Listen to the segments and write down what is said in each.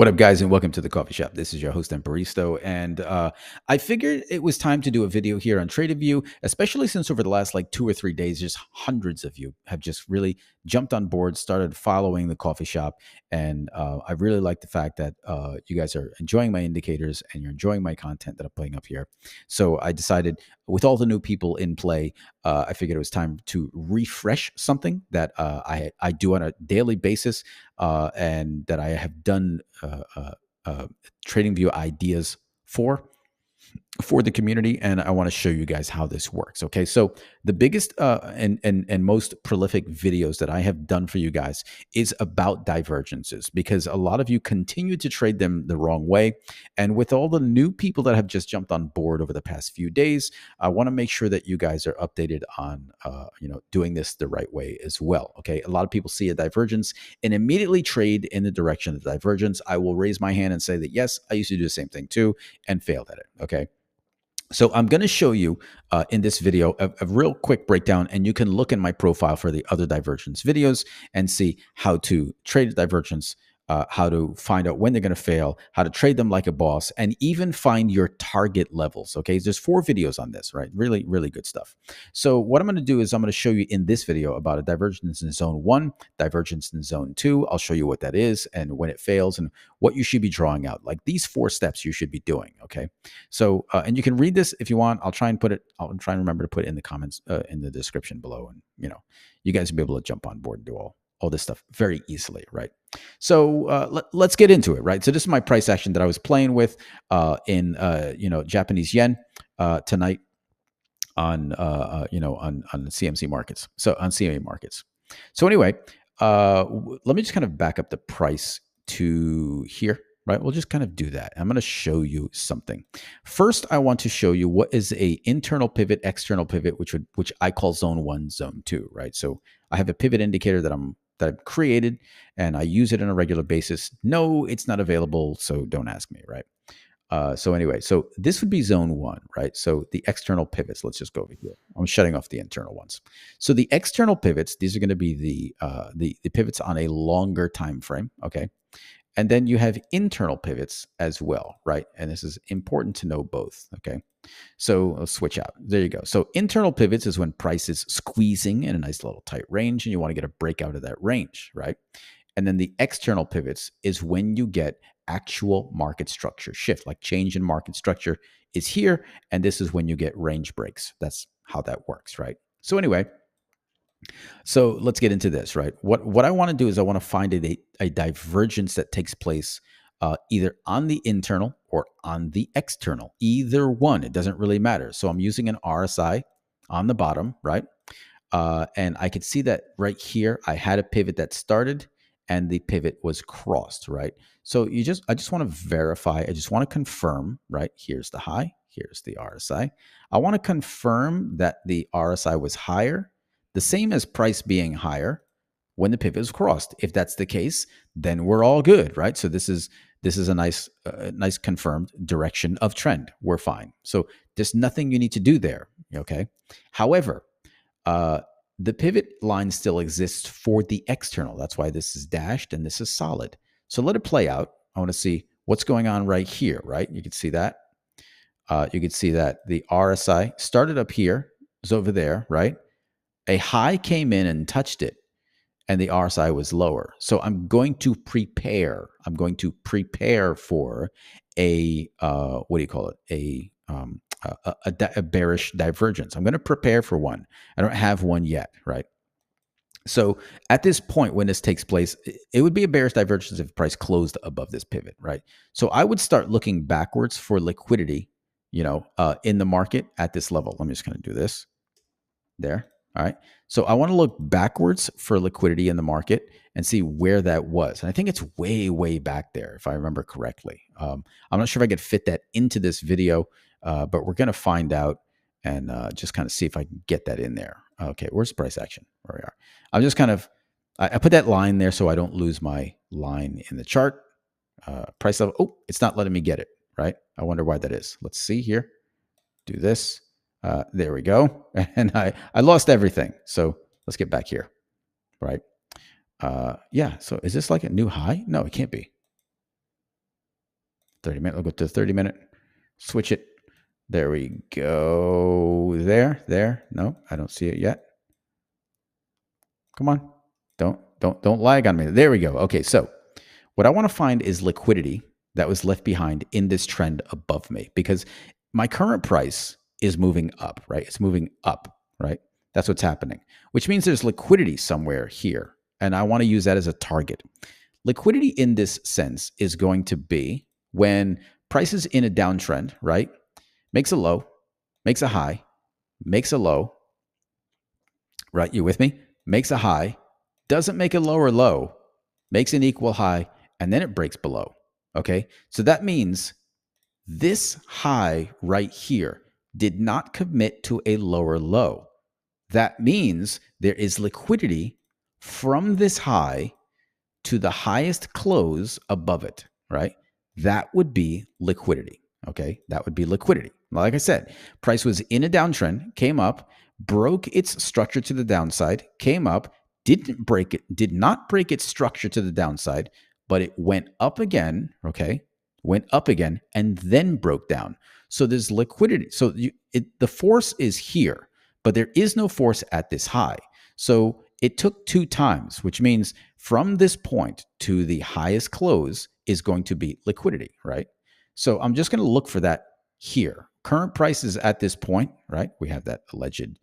What up, guys, and welcome to the coffee shop. This is your host, Emparisto, and I figured it was time to do a video here on TradingView, especially since over the last like 2 or 3 days, just hundreds of you have just really jumped on board, started following the coffee shop, and I really like the fact that you guys are enjoying my indicators and you're enjoying my content that I'm putting up here. So I decided, with all the new people in play, I figured it was time to refresh something that I do on a daily basis, and that I have done TradingView ideas for the community, and I want to show you guys how this works. Okay, so the biggest and most prolific videos that I have done for you guys is about divergences, because a lot of you continue to trade them the wrong way. And with all the new people that have just jumped on board over the past few days, I want to make sure that you guys are updated on doing this the right way as well. Okay, a lot of people see a divergence and immediately trade in the direction of the divergence. I will raise my hand and say that yes, I used to do the same thing too and failed at it. Okay. So I'm going to show you in this video a real quick breakdown, and you can look in my profile for the other divergence videos and see how to trade a divergence, how to find out when they're going to fail, how to trade them like a boss, and even find your target levels. Okay, there's 4 videos on this, right? Really, really good stuff. So what I'm going to do is I'm going to show you in this video about a divergence in zone 1, divergence in zone 2. I'll show you what that is and when it fails and what you should be drawing out. Like these 4 steps you should be doing. Okay, so and you can read this if you want. I'll try and remember to put it in the comments in the description below, and you guys will be able to jump on board and do all this stuff very easily, right? So let's get into it, right? So this is my price action that I was playing with in Japanese yen tonight on on CMC markets. So on CME markets. So anyway, let me just kind of back up the price to here. Right, we'll just kind of do that. I'm going to show you something. First, I want to show you what is a internal pivot, external pivot, which I call zone 1, zone 2. Right, so I have a pivot indicator that I've created, and I use it on a regular basis. No, it's not available, so don't ask me. Right. So anyway, so this would be zone 1, right? So the external pivots. Let's just go over here. I'm shutting off the internal ones. So the external pivots, these are going to be the pivots on a longer time frame. Okay. And then you have internal pivots as well, right? And this is important to know both, okay? So let's switch out. There you go. So internal pivots is when price is squeezing in a nice little tight range and you want to get a breakout of that range, right? And then the external pivots is when you get actual market structure shift, like change in market structure is here, and this is when you get range breaks. That's how that works, right? So anyway, so let's get into this, right? What I want to do is I want to find a divergence that takes place either on the internal or on the external. Either one, it doesn't really matter. So I'm using an RSI on the bottom, right? And I could see that right here, I had a pivot that started and the pivot was crossed, right? So I just want to verify. I just want to confirm, right? Here's the high. Here's the RSI. I want to confirm that the RSI was higher, the same as price being higher when the pivot is crossed. If that's the case, then we're all good, right? So this is a nice confirmed direction of trend. We're fine. So there's nothing you need to do there, okay? However, the pivot line still exists for the external. That's why this is dashed and this is solid. So let it play out. I want to see what's going on right here, right? You can see that. You can see that the RSI started up here, is over there, right? A high came in and touched it, and the RSI was lower. So I'm going to prepare. I'm going to prepare for a what do you call it? A bearish divergence. I'm going to prepare for one. I don't have one yet, right? So at this point, when this takes place, it would be a bearish divergence if price closed above this pivot, right? So I would start looking backwards for liquidity, in the market at this level. Let me just kind of do this there. All right. So I want to look backwards for liquidity in the market and see where that was. And I think it's way, way back there, if I remember correctly. I'm not sure if I could fit that into this video, but we're going to find out and just kind of see if I can get that in there. Okay. Where's price action? Where we are. I'm just kind of, I put that line there so I don't lose my line in the chart. Price level. Oh, it's not letting me get it, right? I wonder why that is. Let's see here. Do this. There we go. And I lost everything. So let's get back here, right? Yeah. So is this like a new high? No, it can't be. 30-minute. I'll go to the 30-minute. Switch it. There we go. There. No, I don't see it yet. Come on. Don't lag on me. There we go. Okay, so what I want to find is liquidity that was left behind in this trend above me, because my current price is moving up, right? It's moving up, right? That's what's happening, which means there's liquidity somewhere here. And I want to use that as a target. Liquidity in this sense is going to be when price is in a downtrend, right? Makes a low, makes a high, makes a low, right? You with me? Makes a high, doesn't make a lower low, makes an equal high, and then it breaks below. Okay, so that means this high right here did not commit to a lower low. That means there is liquidity from this high to the highest close above it, right? That would be liquidity. Okay, that would be liquidity. Like I said, price was in a downtrend, came up, broke its structure to the downside, came up, did not break its structure to the downside, but it went up again, okay? Went up again and then broke down. So there's liquidity. So the force is here, but there is no force at this high. So it took 2 times, which means from this point to the highest close is going to be liquidity, right? So I'm just going to look for that here. Current price is at this point, right? We have that alleged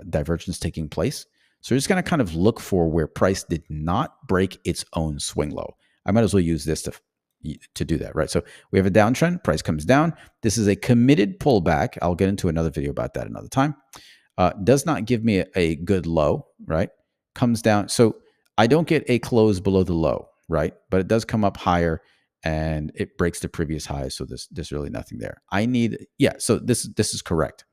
divergence taking place. So we're just going to kind of look for where price did not break its own swing low. I might as well use this to do that, right? So we have a downtrend, price comes down. This is a committed pullback. I'll get into another video about that another time. Does not give me a good low, right? Comes down. So I don't get a close below the low, right? But it does come up higher and it breaks the previous high. So there's really nothing there. So this is correct.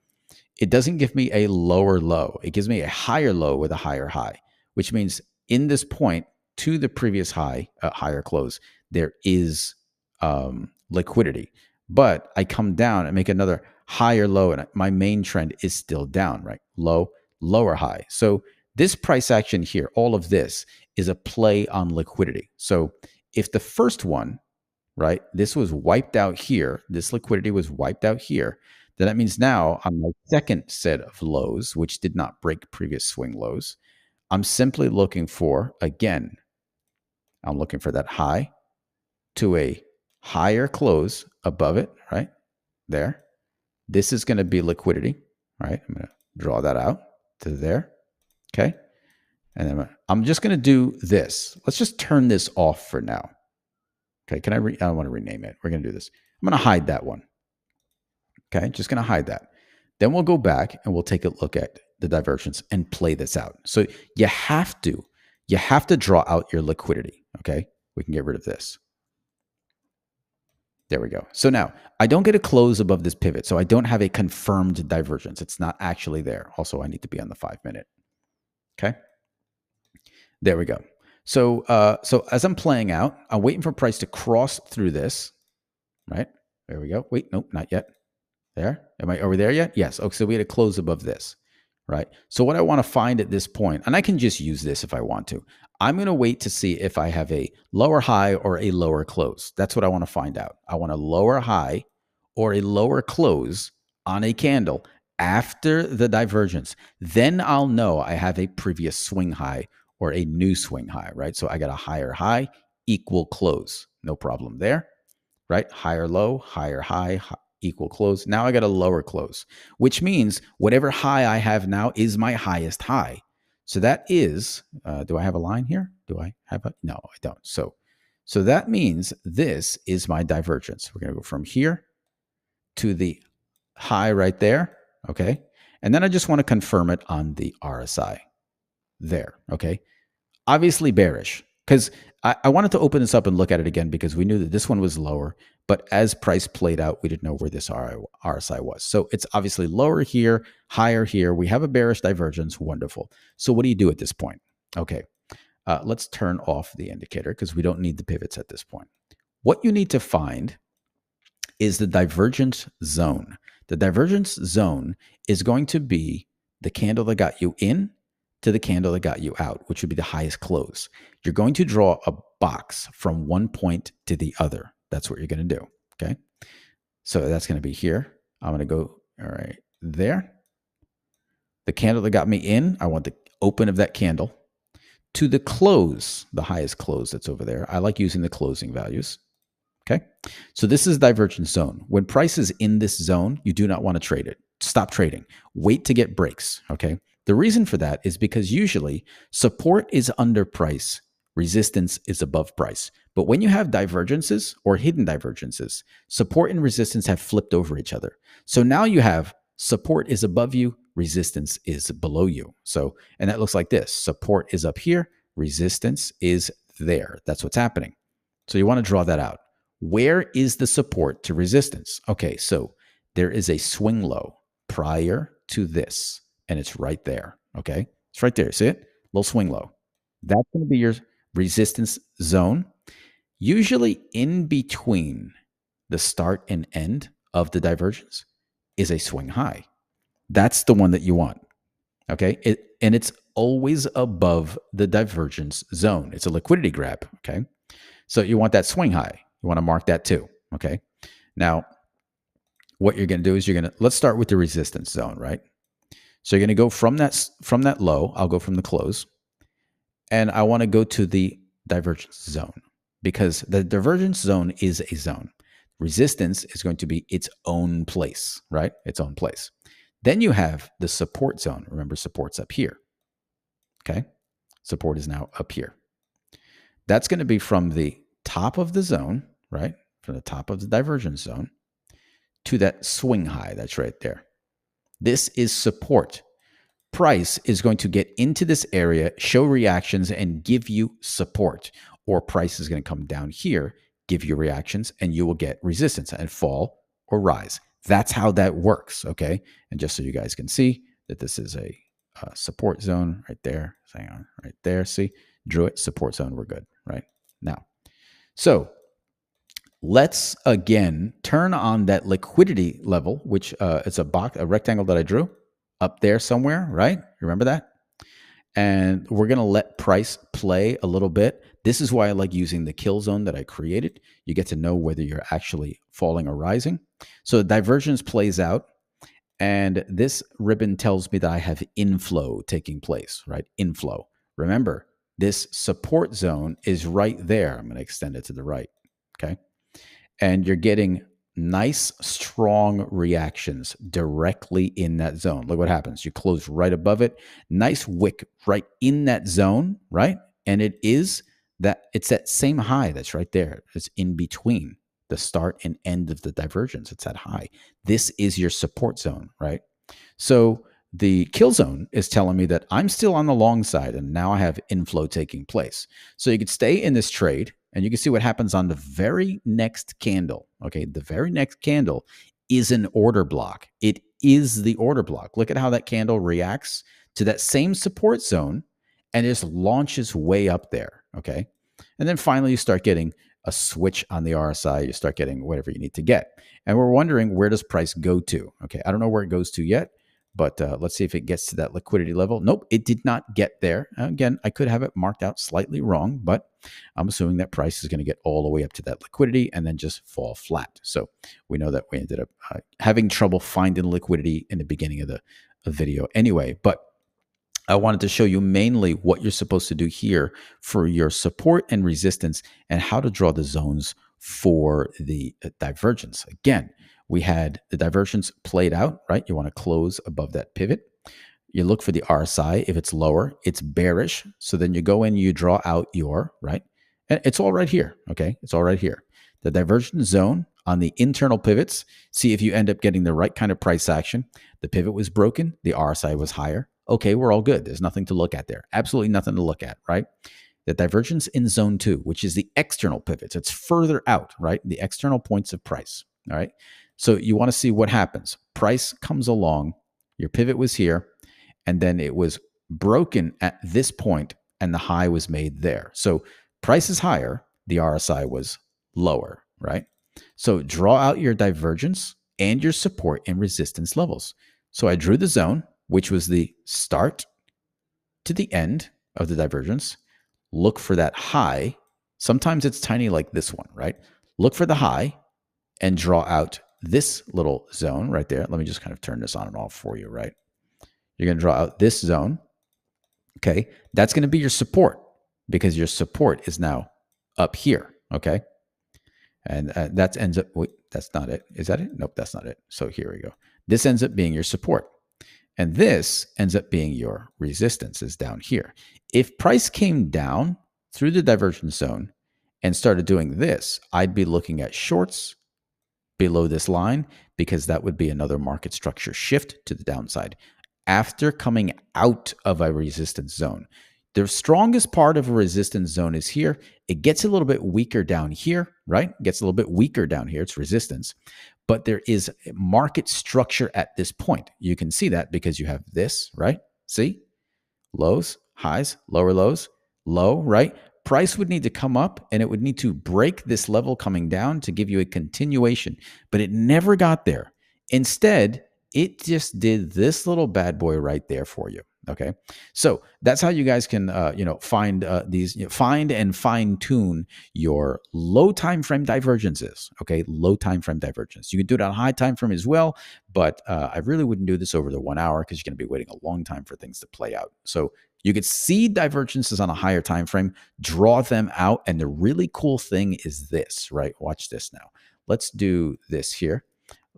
It doesn't give me a lower low. It gives me a higher low with a higher high, which means in this point to the previous high, higher close, there is liquidity. But I come down and make another higher low, and my main trend is still down, right? Low, lower high. So this price action here, all of this is a play on liquidity. So if the first one, right, this was wiped out here, this liquidity was wiped out here, then that means now on my second set of lows, which did not break previous swing lows, I'm simply looking for, again, I'm looking for that high to a higher close above it, right? There. This is going to be liquidity, right? I'm going to draw that out to there. Okay. And then I'm just going to do this. Let's just turn this off for now. Okay. I don't want to rename it. We're going to do this. I'm going to hide that one. Okay, just going to hide that. Then we'll go back and we'll take a look at the divergence and play this out. So you have to draw out your liquidity. Okay, we can get rid of this. There we go. So now I don't get a close above this pivot. So I don't have a confirmed divergence. It's not actually there. Also, I need to be on the 5-minute. Okay, there we go. So as I'm playing out, I'm waiting for price to cross through this. Right, there we go. Wait, nope, not yet. There? Are we there yet? Yes. Okay, so we had a close above this, right? So what I want to find at this point, and I can just use this if I want to, I'm going to wait to see if I have a lower high or a lower close. That's what I want to find out. I want a lower high or a lower close on a candle after the divergence. Then I'll know I have a previous swing high or a new swing high, right? So I got a higher high, equal close. No problem there, right? Higher low, higher high, equal close. Now I got a lower close, which means whatever high I have now is my highest high. So that is, do I have a line here? Do I have a, no, I don't. So that means this is my divergence. We're going to go from here to the high right there. Okay. And then I just want to confirm it on the RSI there. Okay. Obviously bearish, because I wanted to open this up and look at it again because we knew that this one was lower, but as price played out, we didn't know where this RSI was. So it's obviously lower here, higher here. We have a bearish divergence. Wonderful. So what do you do at this point? Okay, let's turn off the indicator because we don't need the pivots at this point. What you need to find is the divergence zone. The divergence zone is going to be the candle that got you in to the candle that got you out, which would be the highest close. You're going to draw a box from one point to the other. That's what you're going to do. Okay. So that's going to be here. I'm going to go, all right, there. The candle that got me in, I want the open of that candle to the close, the highest close that's over there. I like using the closing values. Okay. So this is divergence zone. When price is in this zone, you do not want to trade it. Stop trading. Wait to get breaks. Okay. The reason for that is because usually support is under price, resistance is above price. But when you have divergences or hidden divergences, support and resistance have flipped over each other. So now you have support is above you, resistance is below you. So, and that looks like this. Support is up here, resistance is there. That's what's happening. So you want to draw that out. Where is the support to resistance? Okay, so there is a swing low prior to this, and it's right there. Okay, it's right there. See it? Little swing low. That's going to be your resistance zone. Usually in between the start and end of the divergence is a swing high. That's the one that you want. Okay, and it's always above the divergence zone. It's a liquidity grab. Okay, so you want that swing high. You want to mark that too. Okay. Now, what you're going to do is let's start with the resistance zone, right? So you're going to go from that low. I'll go from the close, and I want to go to the divergence zone because the divergence zone is a zone. Resistance is going to be its own place, right? Its own place. Then you have the support zone. Remember, support's up here. Okay. Support is now up here. That's going to be from the top of the zone, right? From the top of the divergence zone to that swing high that's right there. This is support. Price is going to get into this area, show reactions, and give you support. Or price is going to come down here, give you reactions, and you will get resistance and fall or rise. That's how that works, okay? And just so you guys can see that this is a support zone right there. Hang on, right there. See, drew it, support zone, we're good, right? Now, so let's again turn on that liquidity level, which is a rectangle that I drew up there somewhere, right? Remember that? And we're going to let price play a little bit. This is why I like using the kill zone that I created. You get to know whether you're actually falling or rising. So the divergence plays out. And this ribbon tells me that I have inflow taking place, right? Inflow. Remember, this support zone is right there. I'm going to extend it to the right, okay? And you're getting nice, strong reactions directly in that zone. Look what happens. You close right above it. Nice wick right in that zone, right? And it's that same high that's right there. It's in between the start and end of the divergence. It's that high. This is your support zone, right? So the kill zone is telling me that I'm still on the long side and now I have inflow taking place. So you could stay in this trade and you can see what happens on the very next candle. Okay, the very next candle is an order block. It is the order block. Look at how that candle reacts to that same support zone and just launches way up there. Okay, and then finally you start getting a switch on the RSI. You start getting whatever you need to get. And we're wondering, where does price go to? Okay, I don't know where it goes to yet, but let's see if it gets to that liquidity level. Nope, it did not get there. Again, I could have it marked out slightly wrong, but I'm assuming that price is going to get all the way up to that liquidity and then just fall flat. So we know that we ended up having trouble finding liquidity in the beginning of the video anyway. But I wanted to show you mainly what you're supposed to do here for your support and resistance and how to draw the zones for the divergence. Again, we had the divergence played out, right? You want to close above that pivot. You look for the RSI. If it's lower, it's bearish. So then you go in, you draw out your, right? And it's all right here, okay? It's all right here. The divergence zone on the internal pivots, see if you end up getting the right kind of price action. The pivot was broken. The RSI was higher. Okay, we're all good. There's nothing to look at there. Absolutely nothing to look at, right? The divergence in zone 2, which is the external pivots. It's further out, right? The external points of price, all right? So you want to see what happens. Price comes along. Your pivot was here, and then it was broken at this point, and the high was made there. So price is higher. The RSI was lower, right? So draw out your divergence and your support and resistance levels. So I drew the zone, which was the start to the end of the divergence. Look for that high. Sometimes it's tiny like this one, right? look for the high and draw out this little zone right there. Let me just kind of turn this on and off for you, right? You're going to draw out this zone. Okay. That's going to be your support because your support is now up here. Okay. And that ends up, wait, that's not it. Is that it? Nope, that's not it. So here we go. This ends up being your support. And this ends up being your resistance is down here. If price came down through the divergence zone and started doing this, I'd be looking at shorts below this line because that would be another market structure shift to the downside. After coming out of a resistance zone, the strongest part of a resistance zone is here. It gets a little bit weaker down here, right? It gets a little bit weaker down here. It's resistance. But there is market structure at this point. You can see that because you have this, right? See? Lows, highs, lower lows, low, right? Price would need to come up and it would need to break this level coming down to give you a continuation. But it never got there. Instead, it just did this little bad boy right there for you. Okay, so that's how you guys can, find these, find and fine tune your low time frame divergences. Okay, low time frame divergence. You can do it on high time frame as well, but I really wouldn't do this over the 1 hour because you're going to be waiting a long time for things to play out. So you could see divergences on a higher time frame, draw them out, and the really cool thing is this. Right, watch this now. Let's do this here.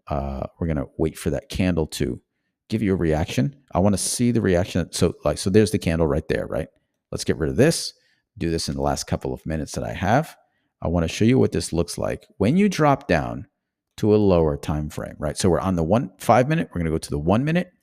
We're going to wait for that candle to give you a reaction. I want to see the reaction. So there's the candle right there, right? Let's get rid of this. Do this in the last couple of minutes that I have. I want to show you what this looks like when you drop down to a lower time frame, right? So we're on the 5 minute. We're going to go to the 1 minute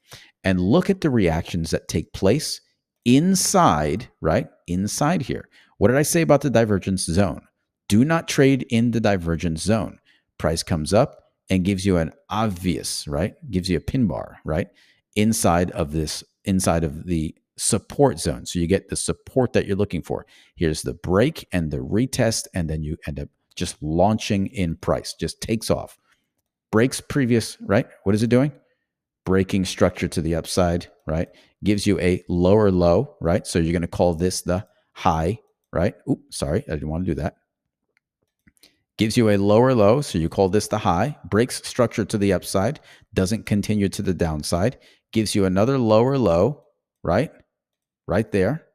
and look at the reactions that take place inside, right? Inside here. What did I say about the divergence zone? Do not trade in the divergence zone. Price comes up and gives you an obvious, right? Gives you a pin bar, right? Inside of the support zone. So you get the support that you're looking for. Here's the break and the retest, and then you end up just launching in price, just takes off. Breaks previous, right? What is it doing? Breaking structure to the upside, right? Gives you a lower low, right? So you're going to call this the high, right? Oops, sorry, I didn't want to do that. Gives you a lower low, so you call this the high, breaks structure to the upside, doesn't continue to the downside, gives you another lower low, right? Right there.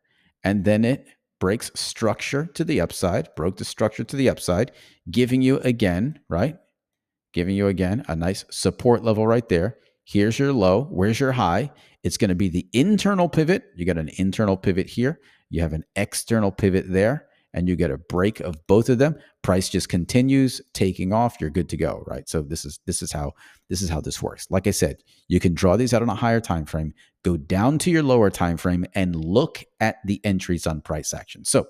And then it breaks structure to the upside, broke the structure to the upside, giving you again, right? Giving you again a nice support level right there. Here's your low. Where's your high? It's going to be the internal pivot. You got an internal pivot here. You have an external pivot there. And you get a break of both of them. Price just continues taking off. You're good to go, right? So this is how this works. Like I said, you can draw these out on a higher time frame, go down to your lower time frame, and look at the entries on price action. So,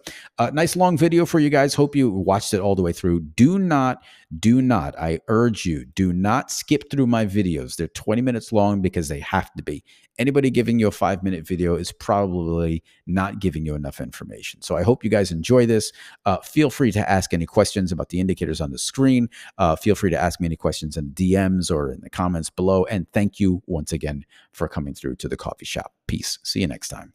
nice long video for you guys. Hope you watched it all the way through. Do not. I urge you, do not skip through my videos. They're 20 minutes long because they have to be. Anybody giving you a 5-minute video is probably not giving you enough information. So I hope you guys enjoy this. Feel free to ask any questions about the indicators on the screen. Feel free to ask me any questions in DMs or in the comments below. And thank you once again for coming through to the coffee shop. Peace. See you next time.